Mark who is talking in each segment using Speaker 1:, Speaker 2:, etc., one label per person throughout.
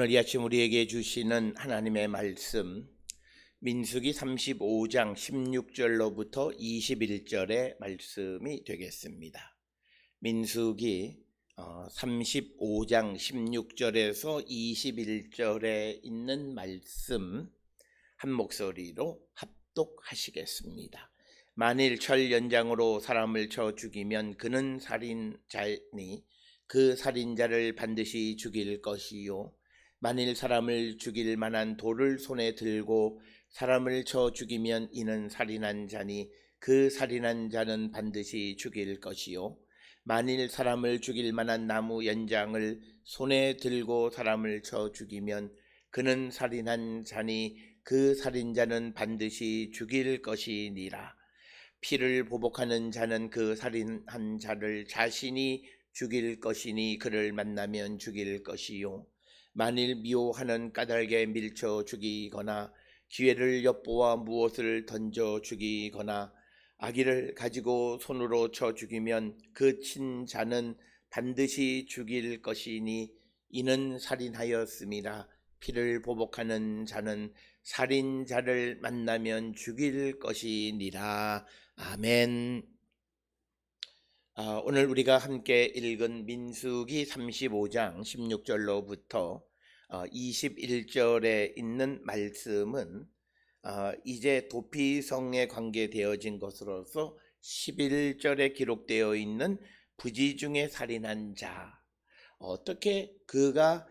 Speaker 1: 오늘 이 아침 우리에게 주시는 하나님의 말씀 민수기 35장 16절로부터 21절의 말씀이 되겠습니다. 민수기 35장 16절에서 21절에 있는 말씀 한 목소리로 합독하시겠습니다. 만일 철 연장으로 사람을 쳐 죽이면 그는 살인자니 그 살인자를 반드시 죽일 것이요, 만일 사람을 죽일 만한 돌을 손에 들고 사람을 쳐 죽이면 이는 살인한 자니 그 살인한 자는 반드시 죽일 것이요, 만일 사람을 죽일 만한 나무 연장을 손에 들고 사람을 쳐 죽이면 그는 살인한 자니 그 살인자는 반드시 죽일 것이니라. 피를 보복하는 자는 그 살인한 자를 자신이 죽일 것이니 그를 만나면 죽일 것이요, 만일 미워하는 까닭에 밀쳐 죽이거나 기회를 엿보아 무엇을 던져 죽이거나 아기를 가지고 손으로 쳐 죽이면 그 친 자는 반드시 죽일 것이니 이는 살인하였음이라. 피를 보복하는 자는 살인자를 만나면 죽일 것이니라. 아멘. 오늘 우리가 함께 읽은 민수기 35장 16절로부터 21절에 있는 말씀은 이제 도피성에 관계되어진 것으로서 11절에 기록되어 있는 부지중에 살인한 자, 어떻게 그가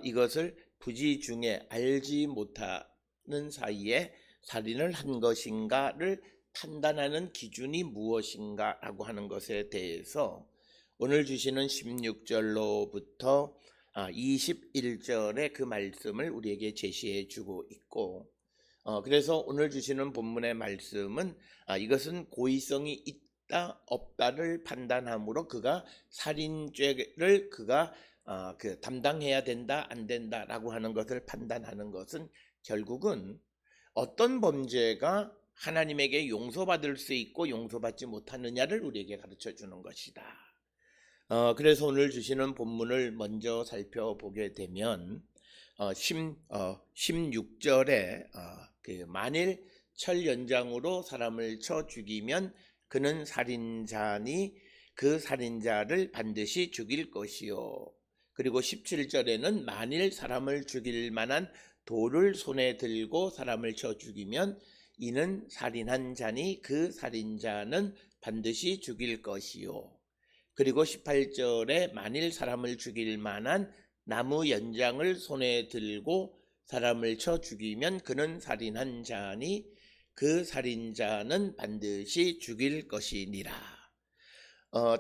Speaker 1: 이것을 부지중에 알지 못하는 사이에 살인을 한 것인가를 판단하는 기준이 무엇인가 라고 하는 것에 대해서 오늘 주시는 16절로부터 21절의 그 말씀을 우리에게 제시해 주고 있고, 그래서 오늘 주시는 본문의 말씀은 이것은 고의성이 있다 없다를 판단함으로 그가 살인죄를 그가 담당해야 된다 안 된다 라고 하는 것을 판단하는 것은 결국은 어떤 범죄가 하나님에게 용서받을 수 있고 용서받지 못하느냐를 우리에게 가르쳐 주는 것이다. 그래서 오늘 주시는 본문을 먼저 살펴보게 되면 16절에 만일 철 연장으로 사람을 쳐 죽이면 그는 살인자니 그 살인자를 반드시 죽일 것이요, 그리고 17절에는 만일 사람을 죽일 만한 돌을 손에 들고 사람을 쳐 죽이면 이는 살인한 자니 그 살인자는 반드시 죽일 것이요, 그리고 18절에 만일 사람을 죽일 만한 나무 연장을 손에 들고 사람을 쳐 죽이면 그는 살인한 자니 그 살인자는 반드시 죽일 것이니라.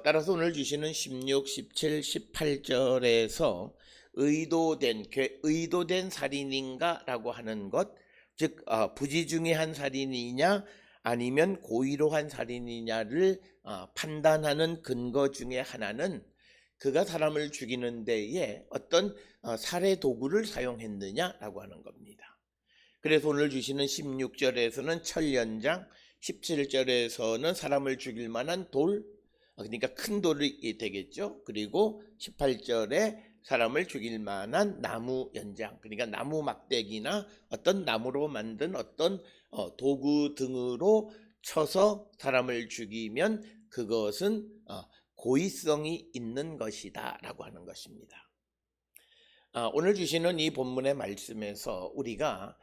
Speaker 1: 따라서 오늘 주시는 16, 17, 18절에서 의도된 살인인가 라고 하는 것, 즉 부지중에 한 살인이냐 아니면 고의로 한 살인이냐를 판단하는 근거 중에 하나는 그가 사람을 죽이는 데에 어떤 살해 도구를 사용했느냐라고 하는 겁니다. 그래서 오늘 주시는 16절에서는 철연장, 17절에서는 사람을 죽일 만한 돌, 그러니까 큰 돌이 되겠죠. 그리고 18절에 사람을 죽일 만한 나무 연장, 그러니까 나무 막대기나 어떤 나무로 만든 어떤 도구 등으로 쳐서 사람을 죽이면 그것은 고의성이 있는 것이다 라고 하는 것입니다. 오늘 주시는 이 본문의 말씀에서 우리가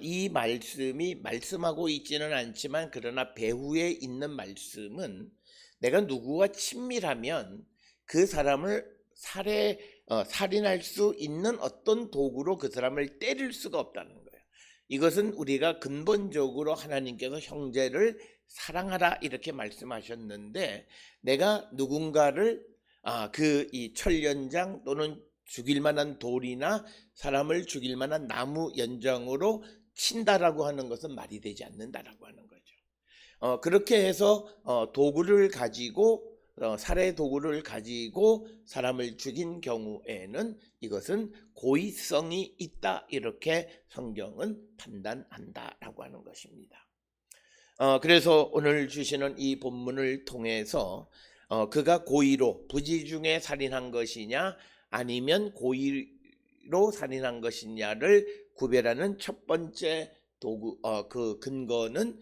Speaker 1: 이 말씀이 말씀하고 있지는 않지만 그러나 배후에 있는 말씀은 내가 누구와 친밀하면 그 사람을 살인할 수 있는 어떤 도구로 그 사람을 때릴 수가 없다는 거예요. 이것은 우리가 근본적으로 하나님께서 형제를 사랑하라 이렇게 말씀하셨는데, 내가 누군가를 이 철연장 또는 죽일 만한 돌이나 사람을 죽일 만한 나무 연장으로 친다라고 하는 것은 말이 되지 않는다라고 하는 거죠. 그렇게 해서 도구를 가지고 살해 도구를 가지고 사람을 죽인 경우에는 이것은 고의성이 있다 이렇게 성경은 판단한다라고 하는 것입니다. 그래서 오늘 주시는 이 본문을 통해서 그가 고의로 부지중에 살인한 것이냐 아니면 고의로 고의로 살인한 것이냐를 구별하는 첫 번째 도구, 그 근거는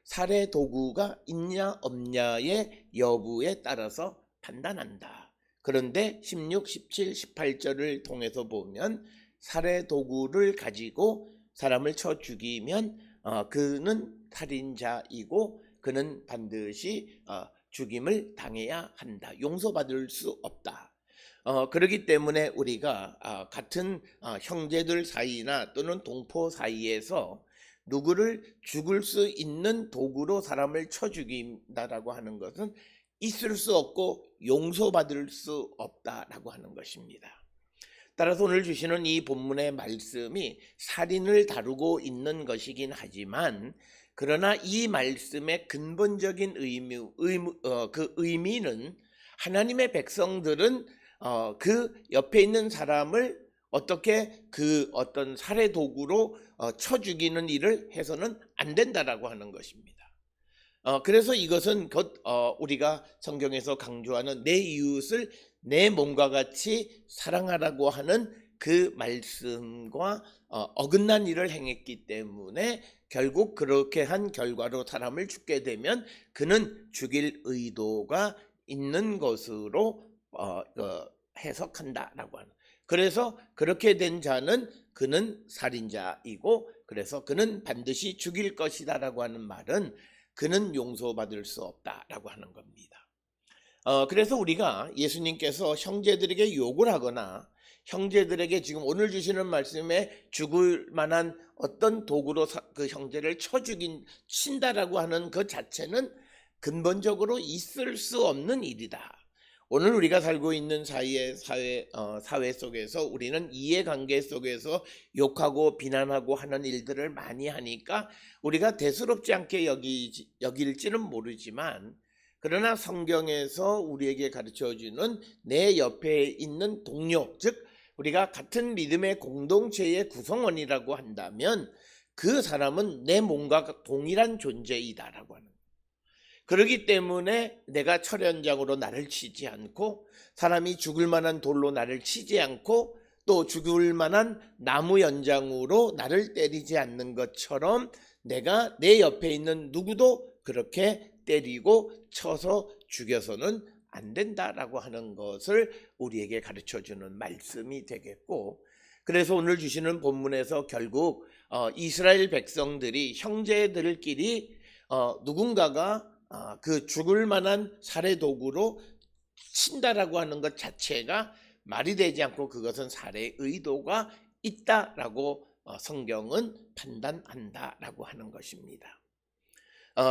Speaker 1: 살해 도구가 있냐 없냐의 여부에 따라서 판단한다. 그런데 16, 17, 18절을 통해서 보면 살해 도구를 가지고 사람을 쳐 죽이면 그는 살인자이고 그는 반드시 죽임을 당해야 한다. 용서받을 수 없다. 그렇기 때문에 우리가 같은 형제들 사이나 또는 동포 사이에서 누구를 죽을 수 있는 도구로 사람을 쳐 죽인다라고 하는 것은 있을 수 없고 용서받을 수 없다라고 하는 것입니다. 따라서 오늘 주시는 이 본문의 말씀이 살인을 다루고 있는 것이긴 하지만 그러나 이 말씀의 근본적인 그 의미는 하나님의 백성들은 그 옆에 있는 사람을 어떻게 그 어떤 살해 도구로 쳐 죽이는 일을 해서는 안 된다라고 하는 것입니다. 그래서 이것은 우리가 성경에서 강조하는 내 이웃을 내 몸과 같이 사랑하라고 하는 그 말씀과 어긋난 일을 행했기 때문에 결국 그렇게 한 결과로 사람을 죽게 되면 그는 죽일 의도가 있는 것으로 해석한다라고 하는. 그래서 그렇게 된 자는 그는 살인자이고 그래서 그는 반드시 죽일 것이다라고 하는 말은 그는 용서받을 수 없다라고 하는 겁니다. 그래서 우리가 예수님께서 형제들에게 욕을 하거나 형제들에게 지금 오늘 주시는 말씀에 죽을 만한 어떤 도구로 그 형제를 쳐 친다라고 하는 그 자체는 근본적으로 있을 수 없는 일이다. 오늘 우리가 살고 있는 사회 속에서 우리는 이해관계 속에서 욕하고 비난하고 하는 일들을 많이 하니까 우리가 대수롭지 않게 여길지는 모르지만 그러나 성경에서 우리에게 가르쳐주는 내 옆에 있는 동료, 즉 우리가 같은 믿음의 공동체의 구성원이라고 한다면 그 사람은 내 몸과 동일한 존재이다라고 하는 거예요. 그렇기 때문에 내가 철연장으로 나를 치지 않고 사람이 죽을 만한 돌로 나를 치지 않고 또 죽을 만한 나무 연장으로 나를 때리지 않는 것처럼 내가 내 옆에 있는 누구도 그렇게 때리고 쳐서 죽여서는 안 된다라고 하는 것을 우리에게 가르쳐주는 말씀이 되겠고, 그래서 오늘 주시는 본문에서 결국 이스라엘 백성들이 형제들끼리 누군가가 그 죽을 만한 살해 도구로 친다라고 하는 것 자체가 말이 되지 않고 그것은 살해 의도가 있다라고 성경은 판단한다라고 하는 것입니다.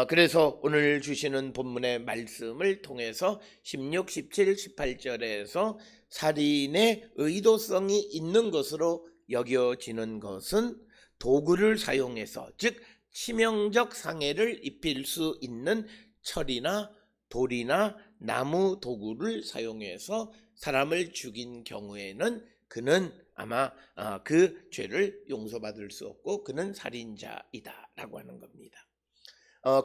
Speaker 1: 그래서 오늘 주시는 본문의 말씀을 통해서 16, 17, 18절에서 살인의 의도성이 있는 것으로 여겨지는 것은 도구를 사용해서, 즉 치명적 상해를 입힐 수 있는 철이나 돌이나 나무 도구를 사용해서 사람을 죽인 경우에는 그는 아마 그 죄를 용서받을 수 없고 그는 살인자이다라고 하는 겁니다.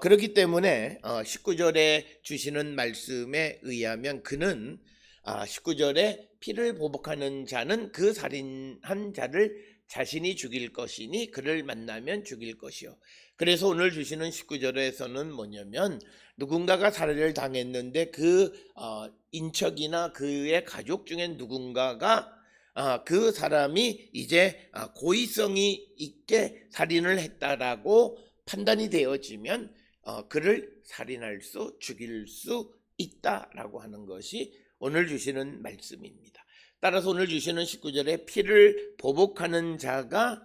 Speaker 1: 그렇기 때문에 19절에 주시는 말씀에 의하면 그는 19절에 피를 보복하는 자는 그 살인한 자를 자신이 죽일 것이니 그를 만나면 죽일 것이요. 그래서 오늘 주시는 19절에서는 뭐냐면 누군가가 살해를 당했는데 그 인척이나 그의 가족 중에 누군가가 그 사람이 이제 고의성이 있게 살인을 했다라고 판단이 되어지면 그를 살인할 수, 죽일 수 있다라고 하는 것이 오늘 주시는 말씀입니다. 따라서 오늘 주시는 19절에 피를 보복하는 자가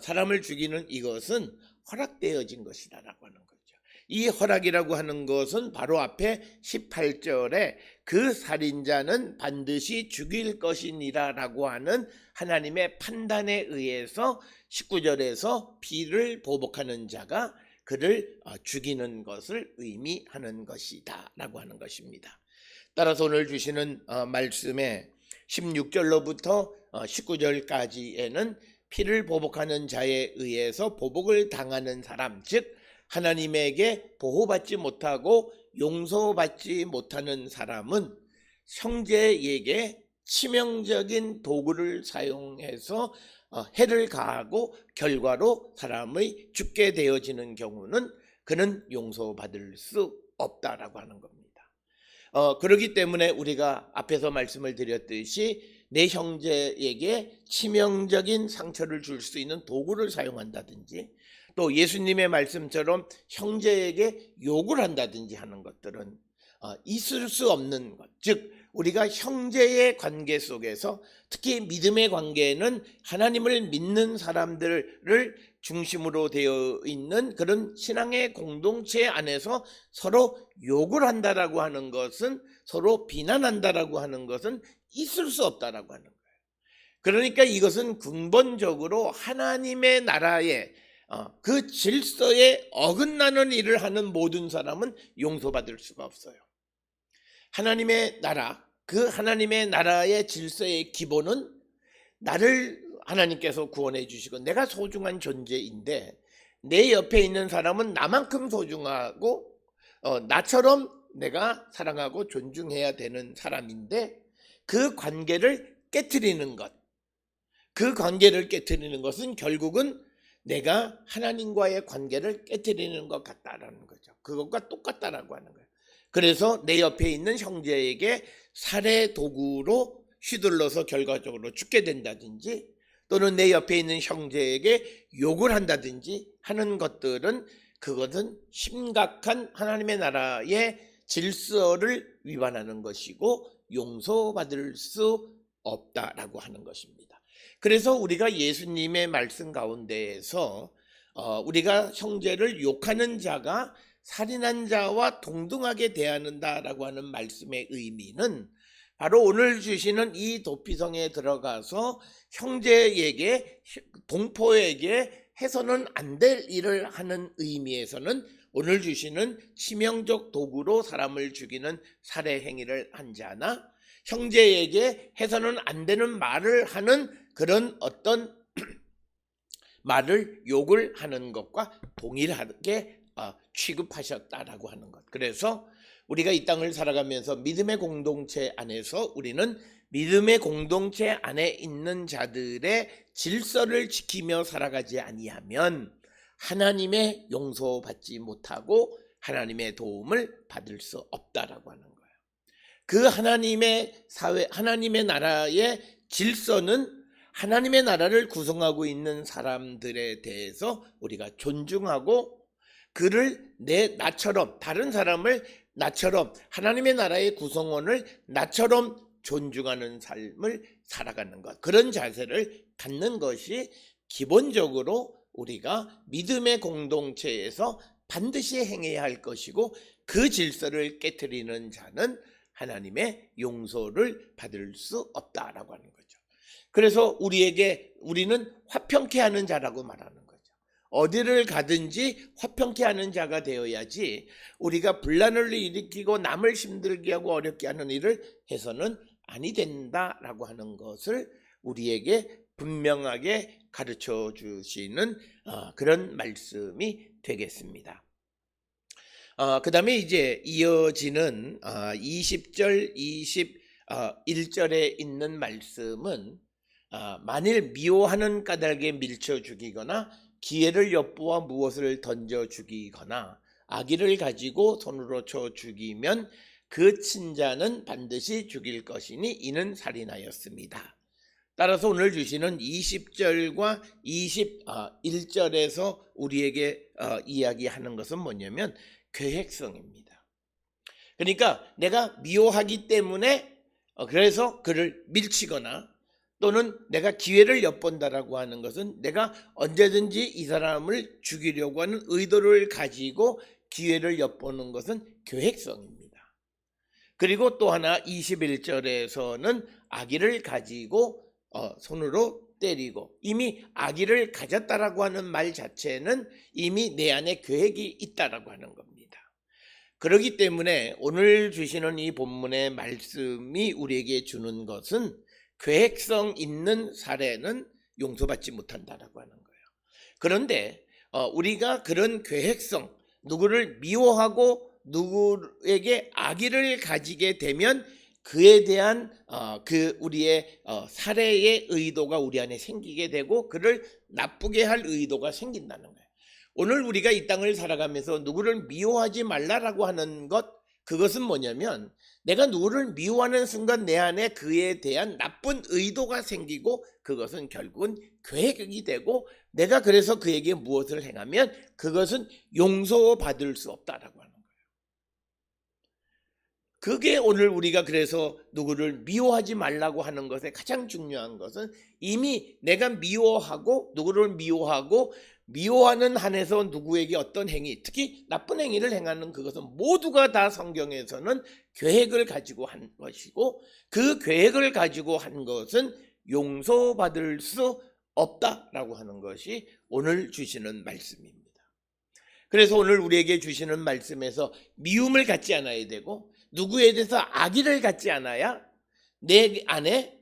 Speaker 1: 사람을 죽이는 이것은 허락되어진 것이다라고 하는 거죠. 이 허락이라고 하는 것은 바로 앞에 18절에 그 살인자는 반드시 죽일 것이니라라고 하는 하나님의 판단에 의해서 19절에서 피를 보복하는 자가 그를 죽이는 것을 의미하는 것이다 라고 하는 것입니다. 따라서 오늘 주시는 말씀에 16절로부터 19절까지에는 피를 보복하는 자에 의해서 보복을 당하는 사람, 즉 하나님에게 보호받지 못하고 용서받지 못하는 사람은 형제에게 치명적인 도구를 사용해서 해를 가하고 결과로 사람의 죽게 되어지는 경우는 그는 용서받을 수 없다라고 하는 겁니다. 그렇기 때문에 우리가 앞에서 말씀을 드렸듯이 내 형제에게 치명적인 상처를 줄 수 있는 도구를 사용한다든지 또 예수님의 말씀처럼 형제에게 욕을 한다든지 하는 것들은 있을 수 없는 것. 즉 우리가 형제의 관계 속에서 특히 믿음의 관계는 하나님을 믿는 사람들을 중심으로 되어 있는 그런 신앙의 공동체 안에서 서로 욕을 한다라고 하는 것은, 서로 비난한다라고 하는 것은 있을 수 없다라고 하는 거예요. 그러니까 이것은 근본적으로 하나님의 나라에 그 질서에 어긋나는 일을 하는 모든 사람은 용서받을 수가 없어요. 하나님의 나라, 그 하나님의 나라의 질서의 기본은 나를 하나님께서 구원해 주시고 내가 소중한 존재인데 내 옆에 있는 사람은 나만큼 소중하고 나처럼 내가 사랑하고 존중해야 되는 사람인데 그 관계를 깨트리는 것, 그 관계를 깨트리는 것은 결국은 내가 하나님과의 관계를 깨트리는 것 같다라는 거죠. 그것과 똑같다라고 하는 거예요. 그래서 내 옆에 있는 형제에게 살해 도구로 휘둘러서 결과적으로 죽게 된다든지 또는 내 옆에 있는 형제에게 욕을 한다든지 하는 것들은 그것은 심각한 하나님의 나라의 질서를 위반하는 것이고 용서받을 수 없다라고 하는 것입니다. 그래서 우리가 예수님의 말씀 가운데에서 우리가 형제를 욕하는 자가 살인한 자와 동등하게 대하는다라고 하는 말씀의 의미는 바로 오늘 주시는 이 도피성에 들어가서 형제에게, 동포에게 해서는 안 될 일을 하는 의미에서는 오늘 주시는 치명적 도구로 사람을 죽이는 살해 행위를 한 자나 형제에게 해서는 안 되는 말을 하는 그런 어떤 말을 욕을 하는 것과 동일하게 취급하셨다라고 하는 것. 그래서 우리가 이 땅을 살아가면서 믿음의 공동체 안에서 우리는 믿음의 공동체 안에 있는 자들의 질서를 지키며 살아가지 아니하면 하나님의 용서받지 못하고 하나님의 도움을 받을 수 없다라고 하는 거예요. 그 하나님의 사회, 하나님의 나라의 질서는 하나님의 나라를 구성하고 있는 사람들에 대해서 우리가 존중하고 그를 나처럼, 다른 사람을 나처럼, 하나님의 나라의 구성원을 나처럼 존중하는 삶을 살아가는 것, 그런 자세를 갖는 것이 기본적으로 우리가 믿음의 공동체에서 반드시 행해야 할 것이고 그 질서를 깨트리는 자는 하나님의 용서를 받을 수 없다라고 하는 거죠. 그래서 우리는 화평케 하는 자라고 말하는 거죠. 어디를 가든지 화평케 하는 자가 되어야지 우리가 분란을 일으키고 남을 힘들게 하고 어렵게 하는 일을 해서는 아니 된다라고 하는 것을 우리에게 분명하게 가르쳐 주시는 그런 말씀이 되겠습니다. 그 다음에 이제 이어지는 20절, 21절에 있는 말씀은 만일 미워하는 까닭에 밀쳐 죽이거나 기회를 엿보아 무엇을 던져 죽이거나 악의를 가지고 손으로 쳐 죽이면 그 친자는 반드시 죽일 것이니 이는 살인하였습니다. 따라서 오늘 주시는 20절과 21절에서 우리에게 이야기하는 것은 뭐냐면 계획성입니다. 그러니까 내가 미워하기 때문에 그래서 그를 밀치거나 또는 내가 기회를 엿본다라고 하는 것은 내가 언제든지 이 사람을 죽이려고 하는 의도를 가지고 기회를 엿보는 것은 계획성입니다. 그리고 또 하나 21절에서는 악의를 가지고 손으로 때리고, 이미 악의를 가졌다라고 하는 말 자체는 이미 내 안에 계획이 있다라고 하는 겁니다. 그렇기 때문에 오늘 주시는 이 본문의 말씀이 우리에게 주는 것은 계획성 있는 살해는 용서받지 못한다라고 하는 거예요. 그런데 우리가 그런 계획성, 누구를 미워하고 누구에게 악의를 가지게 되면 그에 대한 그 우리의 살해의 의도가 우리 안에 생기게 되고 그를 나쁘게 할 의도가 생긴다는 거예요. 오늘 우리가 이 땅을 살아가면서 누구를 미워하지 말라라고 하는 그것은 뭐냐면 내가 누구를 미워하는 순간 내 안에 그에 대한 나쁜 의도가 생기고 그것은 결국은 계획이 되고 내가 그래서 그에게 무엇을 행하면 그것은 용서받을 수 없다라고 하는 거예요. 그게 오늘 우리가 그래서 누구를 미워하지 말라고 하는 것의 가장 중요한 것은 이미 내가 미워하고 누구를 미워하는 한에서 누구에게 어떤 행위, 특히 나쁜 행위를 행하는 그것은 모두가 다 성경에서는 계획을 가지고 한 것이고 그 계획을 가지고 한 것은 용서받을 수 없다라고 하는 것이 오늘 주시는 말씀입니다. 그래서 오늘 우리에게 주시는 말씀에서 미움을 갖지 않아야 되고 누구에 대해서 악의를 갖지 않아야 내 안에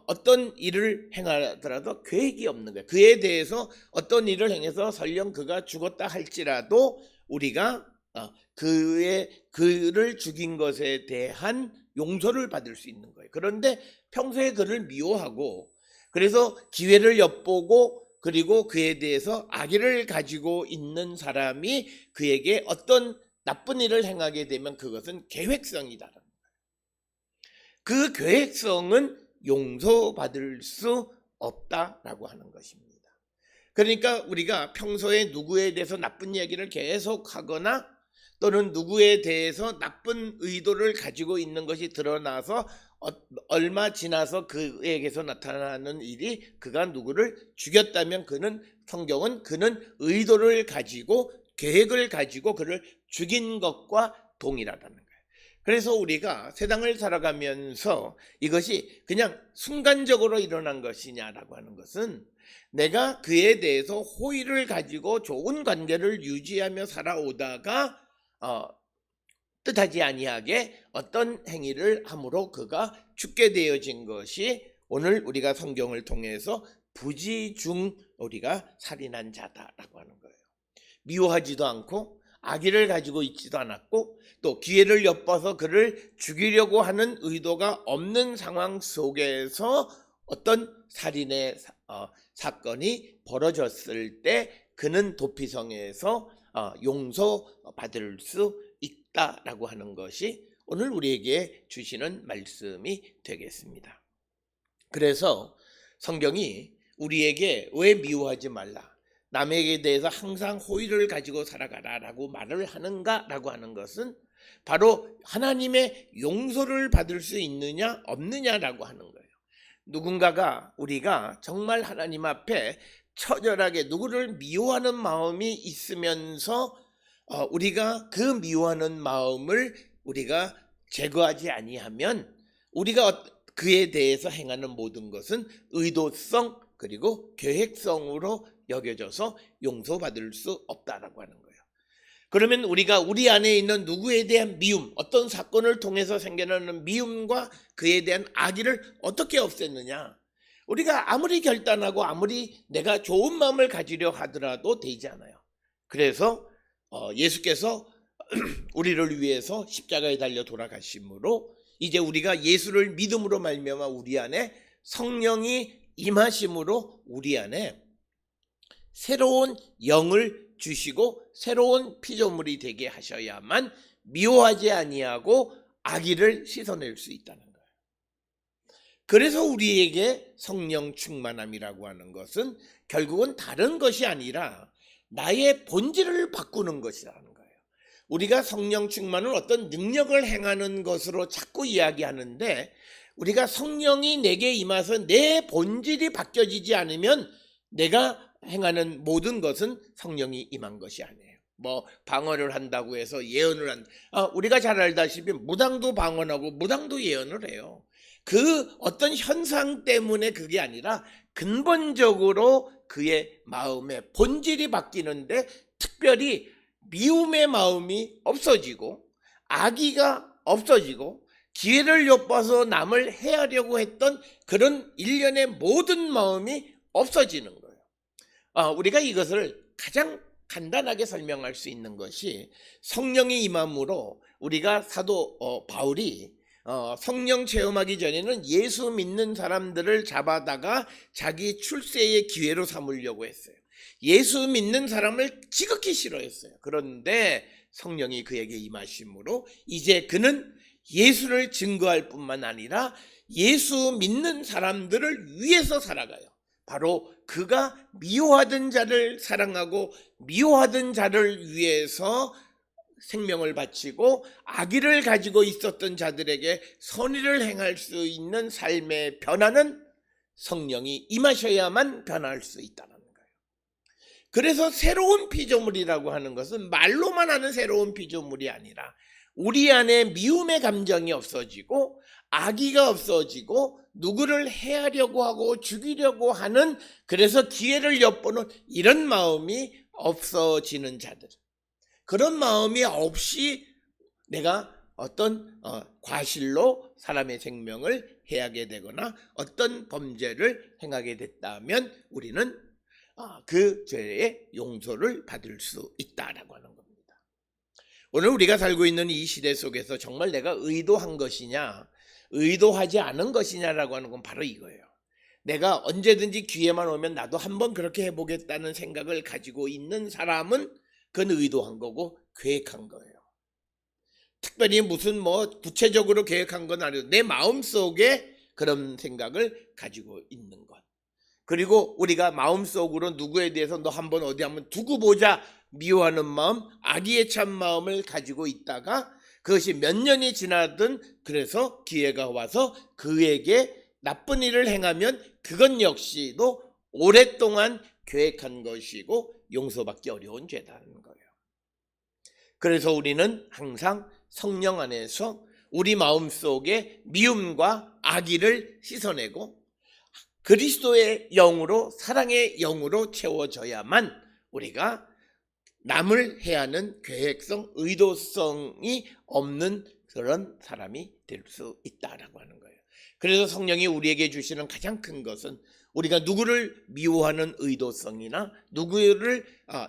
Speaker 1: 어떤 일을 행하더라도 계획이 없는 거예요. 그에 대해서 어떤 일을 행해서 설령 그가 죽었다 할지라도 우리가 그를 죽인 것에 대한 용서를 받을 수 있는 거예요. 그런데 평소에 그를 미워하고 그래서 기회를 엿보고 그리고 그에 대해서 악의를 가지고 있는 사람이 그에게 어떤 나쁜 일을 행하게 되면 그것은 계획성이다라는 거예요. 그 계획성은 용서받을 수 없다라고 하는 것입니다. 그러니까 우리가 평소에 누구에 대해서 나쁜 이야기를 계속하거나 또는 누구에 대해서 나쁜 의도를 가지고 있는 것이 드러나서 얼마 지나서 그에게서 나타나는 일이 그가 누구를 죽였다면 성경은 그는 의도를 가지고 계획을 가지고 그를 죽인 것과 동일하다는 거예요. 그래서 우리가 세상을 살아가면서 이것이 그냥 순간적으로 일어난 것이냐라고 하는 것은 내가 그에 대해서 호의를 가지고 좋은 관계를 유지하며 살아오다가 뜻하지 아니하게 어떤 행위를 함으로 그가 죽게 되어진 것이 오늘 우리가 성경을 통해서 부지중 우리가 살인한 자다라고 하는 거예요. 미워하지도 않고 악의를 가지고 있지도 않았고 또 기회를 엿봐서 그를 죽이려고 하는 의도가 없는 상황 속에서 어떤 살인의 사건이 벌어졌을 때 그는 도피성에서 용서받을 수 있다라고 하는 것이 오늘 우리에게 주시는 말씀이 되겠습니다. 그래서 성경이 우리에게 왜 미워하지 말라, 남에게 대해서 항상 호의를 가지고 살아가라라고 말을 하는가라고 하는 것은 바로 하나님의 용서를 받을 수 있느냐 없느냐라고 하는 거예요. 누군가가 우리가 정말 하나님 앞에 처절하게 누구를 미워하는 마음이 있으면서 우리가 그 미워하는 마음을 우리가 제거하지 아니하면 우리가 그에 대해서 행하는 모든 것은 의도성 그리고 계획성으로 여겨져서 용서받을 수 없다라고 하는 거예요. 그러면 우리가 우리 안에 있는 누구에 대한 미움, 어떤 사건을 통해서 생겨나는 미움과 그에 대한 악의를 어떻게 없앴느냐? 우리가 아무리 결단하고 아무리 내가 좋은 마음을 가지려 하더라도 되지 않아요. 그래서 예수께서 우리를 위해서 십자가에 달려 돌아가심으로 이제 우리가 예수를 믿음으로 말미암아 우리 안에 성령이 임하심으로 우리 안에 새로운 영을 주시고 새로운 피조물이 되게 하셔야만 미워하지 아니하고 악의를 씻어낼 수 있다는 거예요. 그래서 우리에게 성령 충만함이라고 하는 것은 결국은 다른 것이 아니라 나의 본질을 바꾸는 것이라는 거예요. 우리가 성령 충만을 어떤 능력을 행하는 것으로 자꾸 이야기하는데 우리가 성령이 내게 임해서 내 본질이 바뀌어지지 않으면 내가 행하는 모든 것은 성령이 임한 것이 아니에요. 방언을 한다고 해서 예언을 우리가 잘 알다시피 무당도 방언하고 무당도 예언을 해요. 그 어떤 현상 때문에 그게 아니라 근본적으로 그의 마음의 본질이 바뀌는데 특별히 미움의 마음이 없어지고 악의가 없어지고 기회를 엿봐서 남을 해하려고 했던 그런 일련의 모든 마음이 없어지는 거예요. 우리가 이것을 가장 간단하게 설명할 수 있는 것이 성령의 임함으로 우리가 사도 바울이 성령 체험하기 전에는 예수 믿는 사람들을 잡아다가 자기 출세의 기회로 삼으려고 했어요. 예수 믿는 사람을 지극히 싫어했어요. 그런데 성령이 그에게 임하심으로 이제 그는 예수를 증거할 뿐만 아니라 예수 믿는 사람들을 위해서 살아가요. 바로 그가 미워하던 자를 사랑하고 미워하던 자를 위해서 생명을 바치고 악의를 가지고 있었던 자들에게 선의를 행할 수 있는 삶의 변화는 성령이 임하셔야만 변할 수 있다는 거예요. 그래서 새로운 피조물이라고 하는 것은 말로만 하는 새로운 피조물이 아니라 우리 안에 미움의 감정이 없어지고 악의가 없어지고 누구를 해하려고 하고 죽이려고 하는, 그래서 기회를 엿보는 이런 마음이 없어지는 자들, 그런 마음이 없이 내가 어떤 과실로 사람의 생명을 해하게 되거나 어떤 범죄를 행하게 됐다면 우리는 그 죄의 용서를 받을 수 있다라고 하는 겁니다. 오늘 우리가 살고 있는 이 시대 속에서 정말 내가 의도한 것이냐 의도하지 않은 것이냐라고 하는 건 바로 이거예요. 내가 언제든지 기회만 오면 나도 한번 그렇게 해보겠다는 생각을 가지고 있는 사람은 그건 의도한 거고 계획한 거예요. 특별히 무슨 구체적으로 계획한 건 아니고 내 마음속에 그런 생각을 가지고 있는 것. 그리고 우리가 마음속으로 누구에 대해서 너 한번 어디 한번 두고 보자 미워하는 마음, 악의에 찬 마음을 가지고 있다가 그것이 몇 년이 지나든 그래서 기회가 와서 그에게 나쁜 일을 행하면 그건 역시도 오랫동안 계획한 것이고 용서받기 어려운 죄다는 거예요. 그래서 우리는 항상 성령 안에서 우리 마음속에 미움과 악의를 씻어내고 그리스도의 영으로, 사랑의 영으로 채워져야만 우리가 남을 해하는 계획성, 의도성이 없는 그런 사람이 될 수 있다라고 하는 거예요. 그래서 성령이 우리에게 주시는 가장 큰 것은 우리가 누구를 미워하는 의도성이나 누구를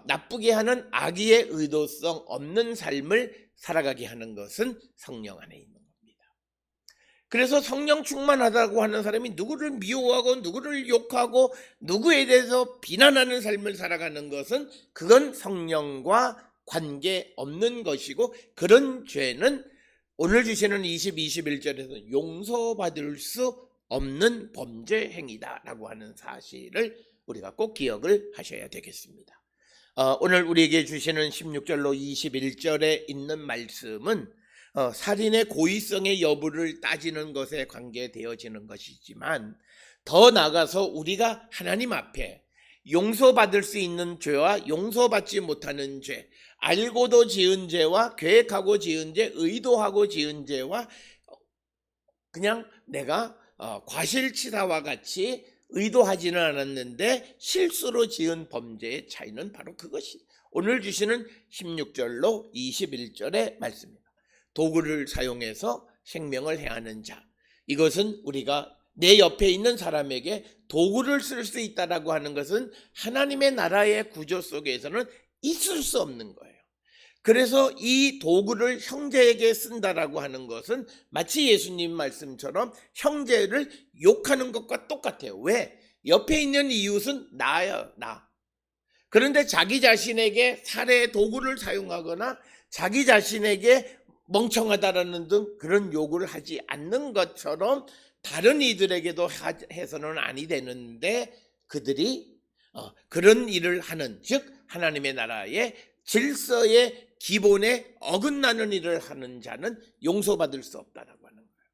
Speaker 1: 나쁘게 하는 악의의 의도성 없는 삶을 살아가게 하는 것은 성령 안에 있는 겁니다. 그래서 성령 충만하다고 하는 사람이 누구를 미워하고 누구를 욕하고 누구에 대해서 비난하는 삶을 살아가는 것은 그건 성령과 관계없는 것이고 그런 죄는 오늘 주시는 20, 21절에서 용서받을 수 없는 범죄 행위다라고 하는 사실을 우리가 꼭 기억을 하셔야 되겠습니다. 오늘 우리에게 주시는 16절로 21절에 있는 말씀은 살인의 고의성의 여부를 따지는 것에 관계되어지는 것이지만 더 나아가서 우리가 하나님 앞에 용서받을 수 있는 죄와 용서받지 못하는 죄, 알고도 지은 죄와 계획하고 지은 죄, 의도하고 지은 죄와 그냥 내가 과실치사와 같이 의도하지는 않았는데 실수로 지은 범죄의 차이는 바로 그것이 오늘 주시는 16절로 21절의 말씀입니다. 도구를 사용해서 생명을 해하는 자, 이것은 우리가 내 옆에 있는 사람에게 도구를 쓸 수 있다라고 하는 것은 하나님의 나라의 구조 속에서는 있을 수 없는 거예요. 그래서 이 도구를 형제에게 쓴다라고 하는 것은 마치 예수님 말씀처럼 형제를 욕하는 것과 똑같아요. 왜? 옆에 있는 이웃은 나예요, 나. 그런데 자기 자신에게 살해의 도구를 사용하거나 자기 자신에게 멍청하다라는 등 그런 욕을 하지 않는 것처럼 다른 이들에게도 해서는 아니 되는데 그들이 그런 일을 하는, 즉 하나님의 나라의 질서의 기본에 어긋나는 일을 하는 자는 용서받을 수 없다라고 하는 거예요.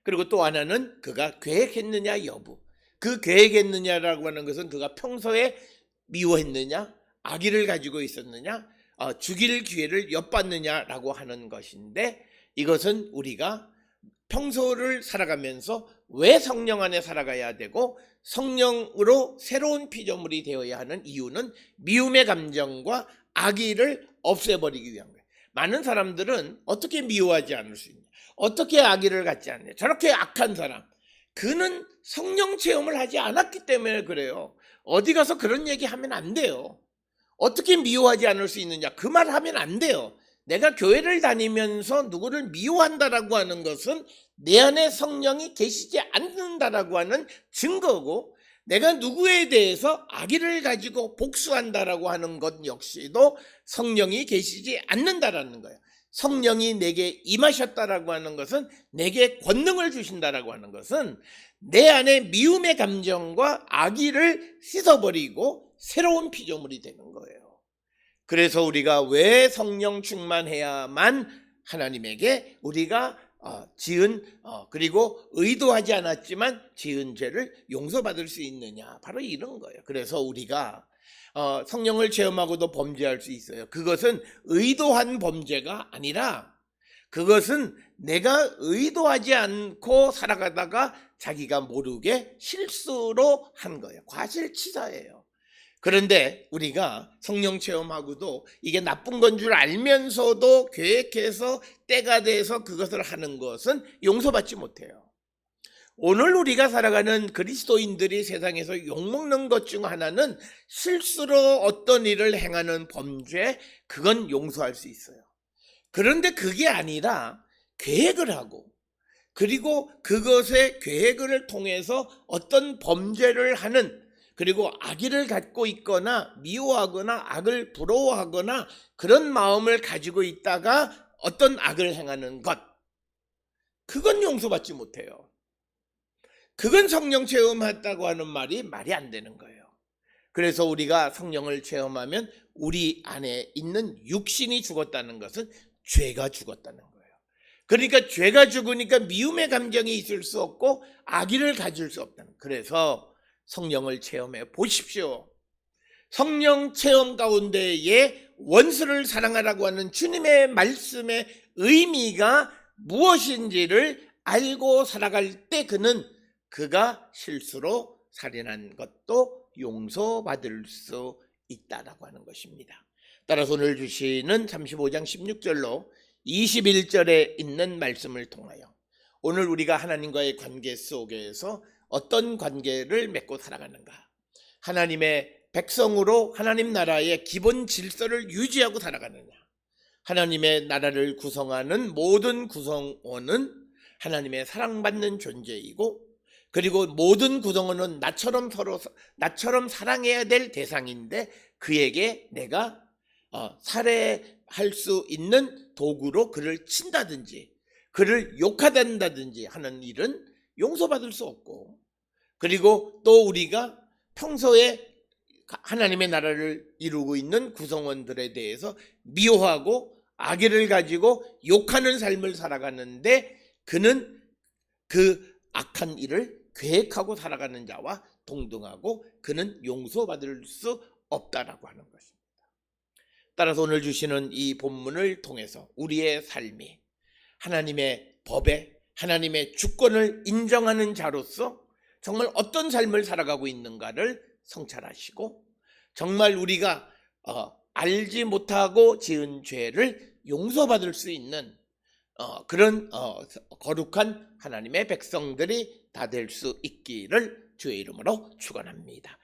Speaker 1: 그리고 또 하나는 그가 계획했느냐 여부, 그 계획했느냐라고 하는 것은 그가 평소에 미워했느냐, 악의를 가지고 있었느냐, 죽일 기회를 엿봤느냐라고 하는 것인데 이것은 우리가 평소를 살아가면서 왜 성령 안에 살아가야 되고 성령으로 새로운 피조물이 되어야 하는 이유는 미움의 감정과 악의를 없애버리기 위한 거예요. 많은 사람들은 어떻게 미워하지 않을 수 있냐, 어떻게 악의를 갖지 않냐, 저렇게 악한 사람, 그는 성령 체험을 하지 않았기 때문에 그래요. 어디 가서 그런 얘기 하면 안 돼요. 어떻게 미워하지 않을 수 있느냐, 그 말 하면 안 돼요. 내가 교회를 다니면서 누구를 미워한다라고 하는 것은 내 안에 성령이 계시지 않는다라고 하는 증거고, 내가 누구에 대해서 악의를 가지고 복수한다라고 하는 것 역시도 성령이 계시지 않는다라는 거예요. 성령이 내게 임하셨다라고 하는 것은, 내게 권능을 주신다라고 하는 것은 내 안에 미움의 감정과 악의를 씻어버리고 새로운 피조물이 되는 거예요. 그래서 우리가 왜 성령 충만해야만 하나님에게 우리가 지은 그리고 의도하지 않았지만 지은 죄를 용서받을 수 있느냐, 바로 이런 거예요. 그래서 우리가 성령을 체험하고도 범죄할 수 있어요. 그것은 의도한 범죄가 아니라 그것은 내가 의도하지 않고 살아가다가 자기가 모르게 실수로 한 거예요. 과실치사예요. 그런데 우리가 성령 체험하고도 이게 나쁜 건 줄 알면서도 계획해서 때가 돼서 그것을 하는 것은 용서받지 못해요. 오늘 우리가 살아가는 그리스도인들이 세상에서 욕먹는 것 중 하나는 실수로 어떤 일을 행하는 범죄, 그건 용서할 수 있어요. 그런데 그게 아니라 계획을 하고, 그리고 그것의 계획을 통해서 어떤 범죄를 하는, 그리고 악의를 갖고 있거나 미워하거나 악을 부러워하거나 그런 마음을 가지고 있다가 어떤 악을 행하는 것, 그건 용서받지 못해요. 그건 성령 체험했다고 하는 말이 안 되는 거예요. 그래서 우리가 성령을 체험하면 우리 안에 있는 육신이 죽었다는 것은 죄가 죽었다는 거예요. 그러니까 죄가 죽으니까 미움의 감정이 있을 수 없고 악의를 가질 수 없다는 거예요. 그래서 성령을 체험해 보십시오. 성령 체험 가운데에 원수를 사랑하라고 하는 주님의 말씀의 의미가 무엇인지를 알고 살아갈 때 그가 실수로 살인한 것도 용서받을 수 있다라고 하는 것입니다. 따라서 오늘 주시는 35장 16절로 21절에 있는 말씀을 통하여 오늘 우리가 하나님과의 관계 속에서 어떤 관계를 맺고 살아가는가, 하나님의 백성으로 하나님 나라의 기본 질서를 유지하고 살아가느냐, 하나님의 나라를 구성하는 모든 구성원은 하나님의 사랑받는 존재이고, 그리고 모든 구성원은 나처럼 사랑해야 될 대상인데 그에게 내가 살해할 수 있는 도구로 그를 친다든지 그를 욕하단다든지 하는 일은 용서받을 수 없고, 그리고 또 우리가 평소에 하나님의 나라를 이루고 있는 구성원들에 대해서 미워하고 악의를 가지고 욕하는 삶을 살아가는데 그는 그 악한 일을 계획하고 살아가는 자와 동등하고 그는 용서받을 수 없다라고 하는 것입니다. 따라서 오늘 주시는 이 본문을 통해서 우리의 삶이 하나님의 법에, 하나님의 주권을 인정하는 자로서 정말 어떤 삶을 살아가고 있는가를 성찰하시고, 정말 우리가 알지 못하고 지은 죄를 용서받을 수 있는 그런 거룩한 하나님의 백성들이 다 될 수 있기를 주의 이름으로 축원합니다.